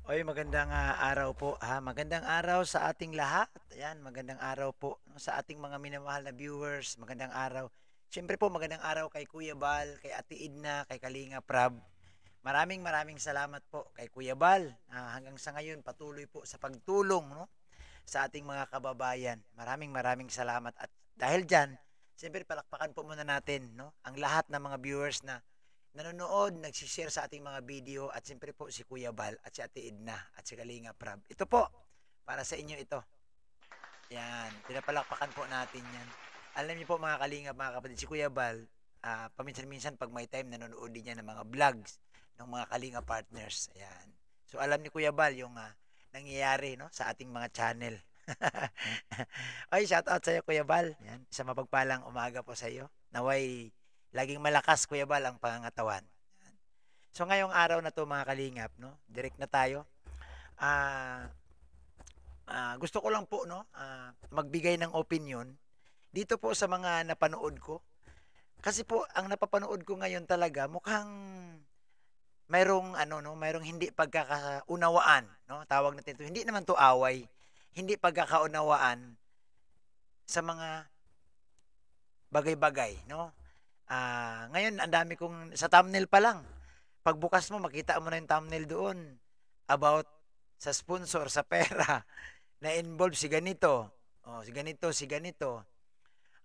Oy, magandang araw po. Magandang araw sa ating lahat. Ayan, magandang araw po no, sa ating mga minamahal na viewers. Magandang araw. Siyempre po, magandang araw kay Kuya Bal, kay Ate Idna, kay Kalinga Prab. Maraming maraming salamat po kay Kuya Bal. Hanggang sa ngayon, patuloy po sa pagtulong no, sa ating mga kababayan. Maraming maraming salamat. At dahil dyan, siyempre palakpakan po muna natin no, ang lahat ng mga viewers na nanonood, nagsishare sa ating mga video at siyempre po si Kuya Bal at si Ate Edna at si Kalinga Prab. Ito po, para sa inyo ito. Yan, pinapalakpakan po natin yan. Alam niyo po mga Kalinga, mga kapatid, si Kuya Bal, paminsan-minsan pag may time, nanonood din niya ng mga vlogs ng mga Kalinga partners. Ayan. So alam ni Kuya Bal yung nangyayari no, sa ating mga channel. Ay, shout out sa iyo Kuya Bal. Yan, sa mapagpalang umaga po sa iyo. Naway laging malakas Kuya Bal ang pangangatawan. Yan. So ngayong araw na to mga kalingap, no? Direct na tayo. Ah, gusto ko lang po no, magbigay ng opinion dito po sa mga napanood ko. Kasi po ang napapanood ko ngayon talaga mukhang mayroong ano no, mayroong hindi pagkakaunawaan, no? Tawag natin 'to. Hindi naman 'to away. Hindi pagkakaunawaan sa mga bagay-bagay, no? Ngayon ang dami kong sa thumbnail pa lang. Pagbukas mo makita mo na yung thumbnail doon about sa sponsor, sa pera na involved si ganito. Oh, si ganito, si ganito.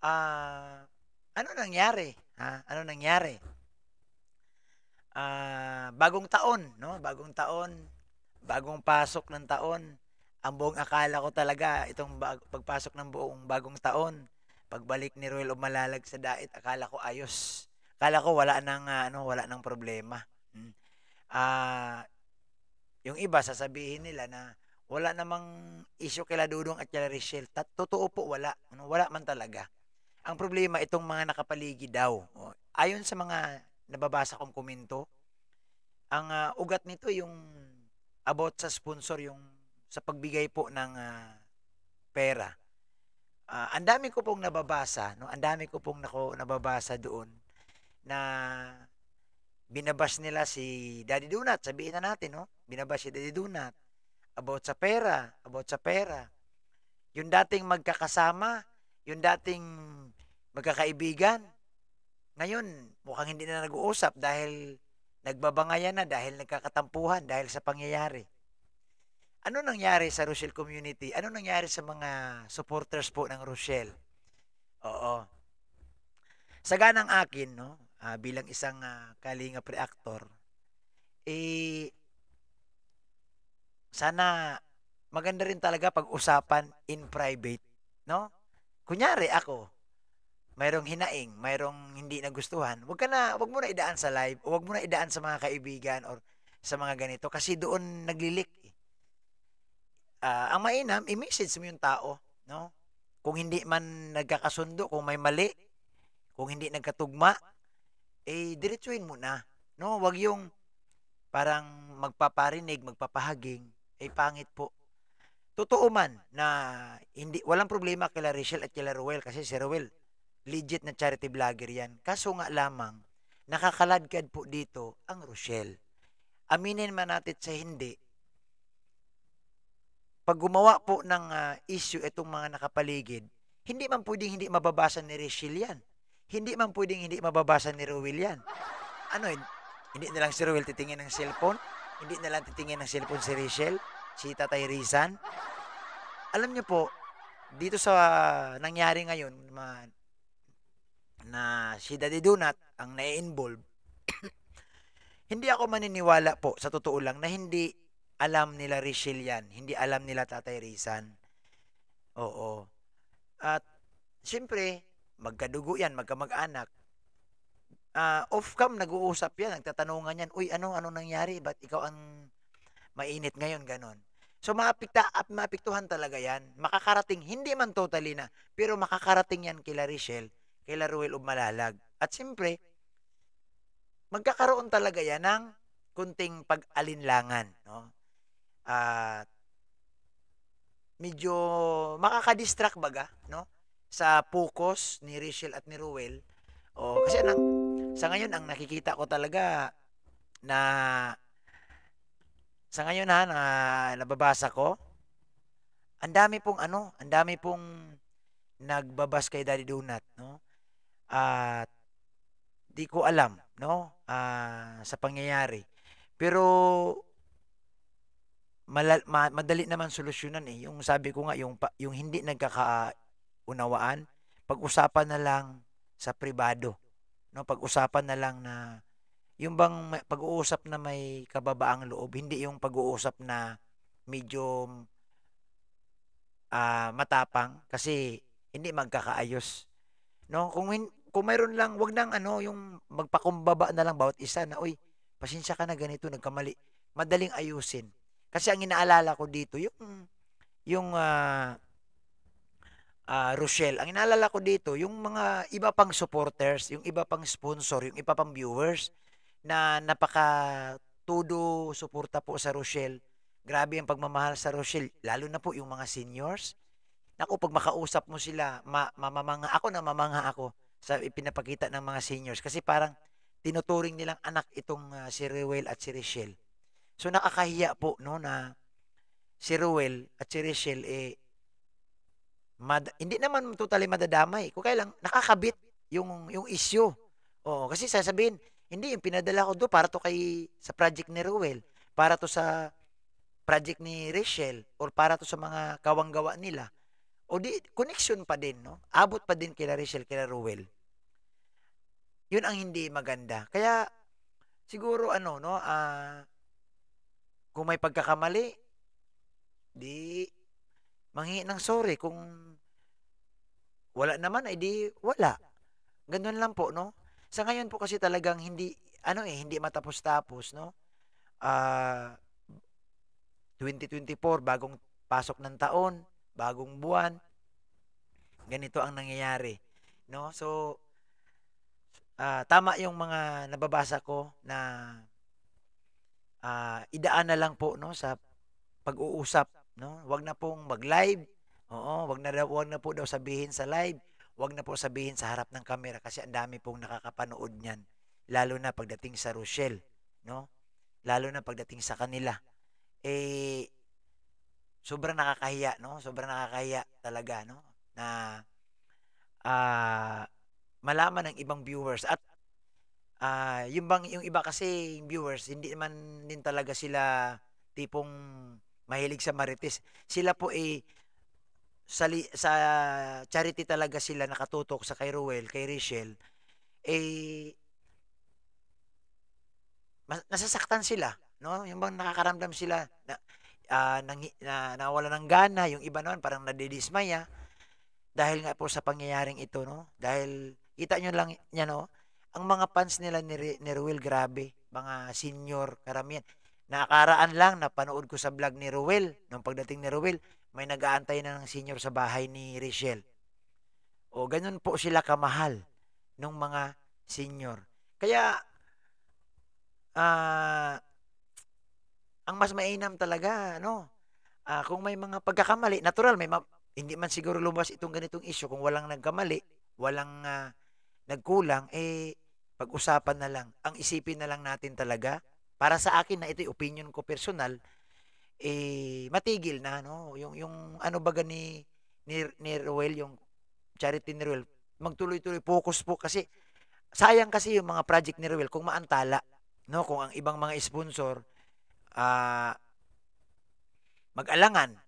Ano nangyari? Ano nangyari? Bagong taon, no? Bagong taon, bagong pasok ng taon. Ang buong akala ko talaga itong pagpasok ng buong bagong taon, pagbalik ni Royal Umalalag sa dait, akala ko ayos. Akala ko wala nang wala nang problema. Hmm. Ah, yung iba sasabihin nila na wala namang issue kila Dudong at kila Richelle. Totoo po wala. Ano, wala man talaga. Ang problema itong mga nakapaligid daw. Ayon sa mga nababasa kong komento, ang ugat nito yung about sa sponsor, yung sa pagbigay po ng pera. Ang dami ko pong nababasa, no? Ang dami ko pong nababasa doon na binabash nila si Daddy Donut, sabihin na natin, no? Binabash si Daddy Donut about sa pera, about sa pera. Yung dating magkakasama, yung dating magkakaibigan, ngayon mukhang hindi na nag-uusap dahil nagbabangayan na, dahil nagkakatampuhan, dahil sa pangyayari. Ano nangyari sa Rochelle community? Ano nangyari sa mga supporters po ng Rochelle? Oo. Sa ganang akin, no, bilang isang kalingap reactor, eh, sana maganda rin talaga pag-usapan in private, no? Kunyari ako, mayroong hinaing, mayroong hindi nagustuhan, wag mo na idaan sa live, o wag mo na idaan sa mga kaibigan or sa mga ganito kasi doon naglilik. Ang mainam, i-message mo yung tao, no? Kung hindi man nagkakasundo, kung may mali, kung hindi nagkatugma, diretsuhin mo na, no? Wag yung parang magpaparinig, magpapahaging, pangit po. Totoo man na hindi walang problema kila Rachel at kila Ruel kasi si Ruel legit na charity vlogger yan. Kaso nga lamang, nakakaladkad po dito ang Rochelle. Aminin man natin sa hindi, pag gumawa po ng issue itong mga nakapaligid, hindi man pwedeng hindi mababasa ni Rachel yan. Hindi man pwedeng hindi mababasa ni Ruel yan. Ano, hindi na lang si Ruel titingin ng cellphone? Hindi na lang titingin ng cellphone si Rachel? Si Tatay Rizan? Alam niyo po, dito sa nangyari ngayon, na si Daddy Donut ang na-involve, hindi ako maniniwala po, sa totoo lang, na hindi alam nila Rachel yan. Hindi alam nila Tatay Rizan. Oo. At, siyempre, magkadugo yan, magkamag-anak. Off-cam, nag-uusap yan, nagtatanungan yan, uy, ano nangyari? Ba't ikaw ang mainit ngayon? Ganon. So, maapektuhan talaga yan. Makakarating, hindi man totally na, pero makakarating yan kila Rachel, kila Ruel Umalalag. At siyempre, magkakaroon talaga yan ng kunting pag-alinlangan. No? At medyo makakadistract baga, no? Sa focus ni Rachel at ni Ruel. Kasi sa ngayon, ang nakikita ko talaga na Sa ngayon ha, na nababasa ko, ang dami pong nagbabas kay Daddy Donut, no? At di ko alam, no? Sa pangyayari. Pero madali naman solusyonan eh. Yung sabi ko nga, yung hindi nagkakaunawaan, pag-usapan na lang sa pribado, no? Pag-usapan na lang na yung bang pag-uusap na may kababaang loob, hindi yung pag-uusap na medyo matapang kasi hindi magkakaayos. No, kung mayroon lang, wag nang ano, yung magpakumbaba na lang bawat isa na, "Uy, pasensya ka na ganito, nagkamali." Madaling ayusin. Kasi ang inaalala ko dito yung Rochelle. Ang inaalala ko dito yung mga iba pang supporters, yung iba pang sponsor, yung iba pang viewers na napaka todo suporta po sa Rochelle. Grabe ang pagmamahal sa Rochelle, lalo na po yung mga seniors. Naku, pag makausap mo sila, mamamanga ako na mamanga ako sa ipinapakita ng mga seniors kasi parang tinuturing nilang anak itong si Ruel at si Richelle. So nakakahiya po no na si Ruel at si Richelle hindi naman totally madadamay. Kung kaya lang nakakabit yung issue. Oo, kasi sasabihin, hindi yung pinadala ko do para to sa project ni Ruel, para to sa project ni Richelle or para to sa mga kawanggawa nila. O di, connection pa din, no? Abot pa din kila Richelle, kila Ruel. Yun ang hindi maganda. Kaya, siguro ano, no? Kung may pagkakamali, di, manghingi ng sorry. Kung wala naman, ay di, wala. Ganun lang po, no? Sa ngayon po kasi talagang hindi matapos-tapos, no? 2024, bagong pasok ng taon, bagong buwan, ganito ang nangyayari, no? So, tama yung mga nababasa ko na idaan na lang po no sa pag-uusap, no? Wag na pong mag-live. Oo, wag na po daw sabihin sa live, wag na po sabihin sa harap ng kamera kasi ang dami pong nakakapanood niyan. Lalo na pagdating sa Rochelle, no? Lalo na pagdating sa kanila. Eh sobrang nakakahiya, no? Sobrang nakakahiya talaga, no? Na malaman ng ibang viewers at yung iba kasi yung viewers, hindi naman din talaga sila tipong mahilig sa marites. Sila po sa charity talaga sila nakatutok sa kay Ruel, kay Richelle. Nasasaktan sila, no? Yung bang nakakaramdam sila na nawala ng gana, yung iba naman parang nadidismaya dahil nga po sa pangyayaring ito, no? Dahil kita nyo lang yan, no? Ang mga fans nila ni Ruel, grabe, mga senior, karamihan. Nakaraan lang, napanood ko sa vlog ni Ruel, nung pagdating ni Ruel, may nag-aantay na ng senior sa bahay ni Richelle. O, ganun po sila kamahal nung mga senior. Kaya, ang mas mainam talaga, no? Kung may mga pagkakamali, natural, hindi man siguro lumabas itong ganitong issue kung walang nagkamali, walang nagkulang, pag-usapan na lang. Ang isipin na lang natin talaga, para sa akin na ito'y opinion ko personal, matigil na, no? Yung ano baga ni Ruel, yung charity ni Ruel, magtuloy-tuloy, focus po kasi, sayang kasi yung mga project ni Ruel kung maantala, no? Kung ang ibang mga sponsor, mag-alangan,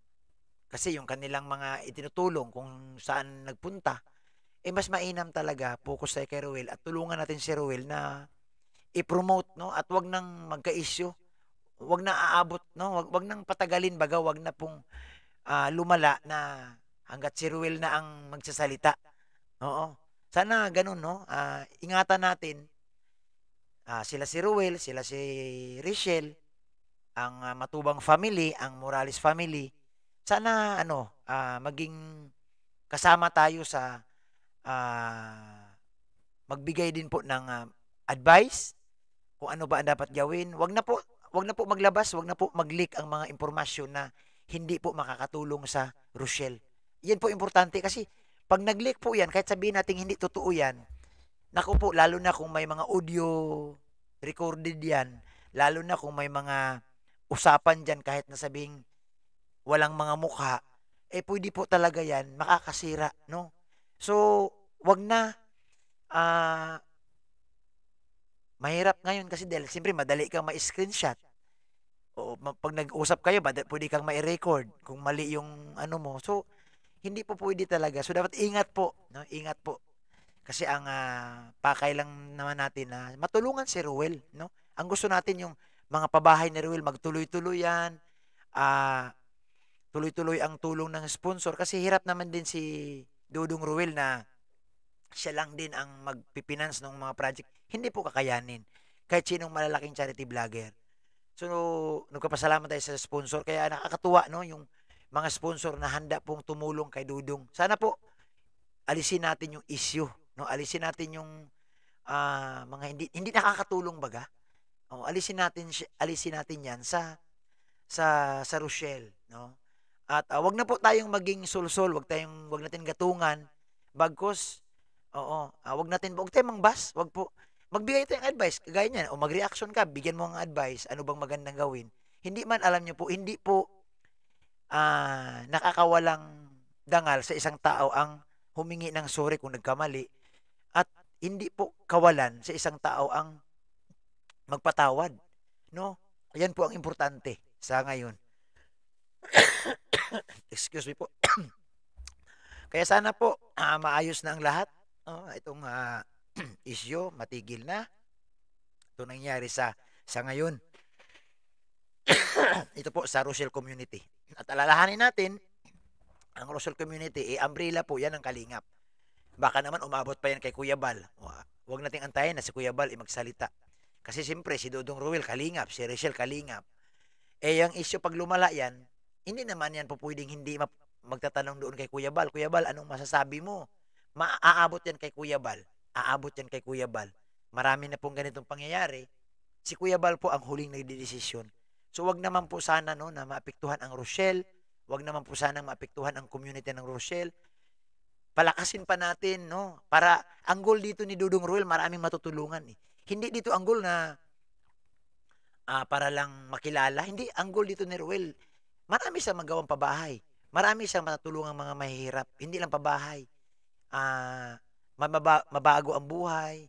kasi yung kanilang mga itinutulong kung saan nagpunta, mas mainam talaga focus tayo kay Ruel at tulungan natin si Ruel na i-promote, no? At wag nang magka-issue, wag na aabot, no? Wag nang patagalin baga, wag na pong lumala na hangga't si Ruel na ang magsasalita. Oo. Sana ganun, no? Ingatan natin sila si Ruel, sila si Richelle, ang Matubang family, ang Morales family. Sana maging kasama tayo sa magbigay din po ng advice kung ano ba ang dapat gawin. Wag na po maglabas, wag na po mag-leak ang mga impormasyon na hindi po makakatulong sa Rochelle. Yan po importante kasi pag nag-leak po yan, kahit sabihin natin hindi totoo yan, naku po, lalo na kung may mga audio recorded yan, lalo na kung may mga usapan diyan kahit na sabihing walang mga mukha, eh pwede po talaga 'yan makakasira, no? So, 'wag na, ah, mahirap ngayon kasi dahil siyempre madali kang ma-screenshot. O 'pag nag-usap kayo puwede kang mai-record kung mali yung ano mo. So, hindi po puwede talaga. So, dapat ingat po, 'no, ingat po. Kasi ang, pakay lang naman natin na matulungan si Ruel, 'no? Ang gusto natin yung mga pabahay ni Ruel magtuloy-tuloy 'yan, ah, tuloy-tuloy ang tulong ng sponsor kasi hirap naman din si Dudong Ruel na siya lang din ang magpi-finance ng mga project. Hindi po kakayanin kahit sinong malalaking charity vlogger. So, nagpapasalamat tayo sa sponsor kaya nakakatuwa 'no, yung mga sponsor na handa pong tumulong kay Dudong. Sana po alisin natin yung issue, 'no, alisin natin yung, mga hindi nakakatulong baga. Oo, alisin natin 'yan sa Rochelle, 'no. At, 'wag na po tayong maging sulsol, 'wag natin gatungan, bagkus oo, 'wag tayong mangbas, 'wag po. Magbigay tayong advice kagaya niyan o mag-reaction ka, bigyan mo ng advice, ano bang magandang gawin. Hindi man alam niyo po, hindi po, nakakawalang dangal sa isang tao ang humingi ng sorry kung nagkamali at hindi po kawalan sa isang tao ang magpatawad, 'no? Ayan po ang importante sa ngayon. Excuse me po. Kaya sana po, maayos na ang lahat, 'no, itong, issue matigil na. Ito nangyari sa ngayon. Ito po sa Rochelle community. At alalahanin natin, ang Rochelle community, umbrella po 'yan ng Kalingap. Baka naman umabot pa 'yan kay Kuya Bal. Huwag nating antayin na si Kuya Bal magsalita. Kasi siyempre si Dudong Ruel Kalingap, si Rochelle Kalingap. Eh, yung issue 'pag lumala 'yan, hindi naman 'yan pupuwedeng hindi magtatanong doon kay Kuya Bal, "Kuya Bal, anong masasabi mo?" Aabot 'yan kay Kuya Bal, aabot 'yan kay Kuya Bal. Marami na pong ganitong pangyayari. Si Kuya Bal po ang huling nagdedesisyon. So, 'wag naman po sana 'no, na maapektuhan ang Rochelle, 'wag naman po sanang maapektuhan ang community ng Rochelle. Palakasin pa natin 'no, para ang goal dito ni Dudong Ruel maraming matutulungan, eh. Hindi dito ang goal na, para lang makilala, hindi. Ang goal dito ni Ruel, marami siyang magawang pabahay, marami siyang matutulungang mga mahihirap, hindi lang pabahay. Mabago ang buhay,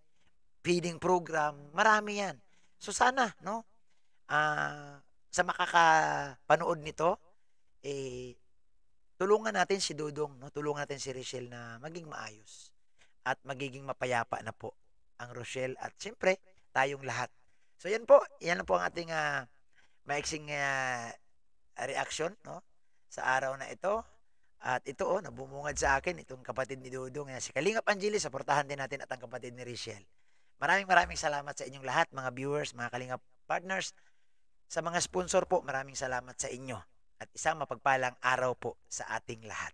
feeding program, marami 'yan. So sana 'no, sa makakapanood nito, eh, tulungan natin si Dudong 'no, tulungan natin si Rochelle na maging maayos at magiging mapayapa na po ang Rochelle at siyempre tayong lahat. So 'yan po ang ating, maiksing, reaksyon 'no, sa araw na ito. At ito, nabumungad sa akin itong kapatid ni Dudong, si Kalingap Angeles, suportahan din natin at ang kapatid ni Rochelle. Maraming maraming salamat sa inyong lahat, mga viewers, mga Kalingap partners. Sa mga sponsor po, maraming salamat sa inyo. At isang mapagpalang araw po sa ating lahat.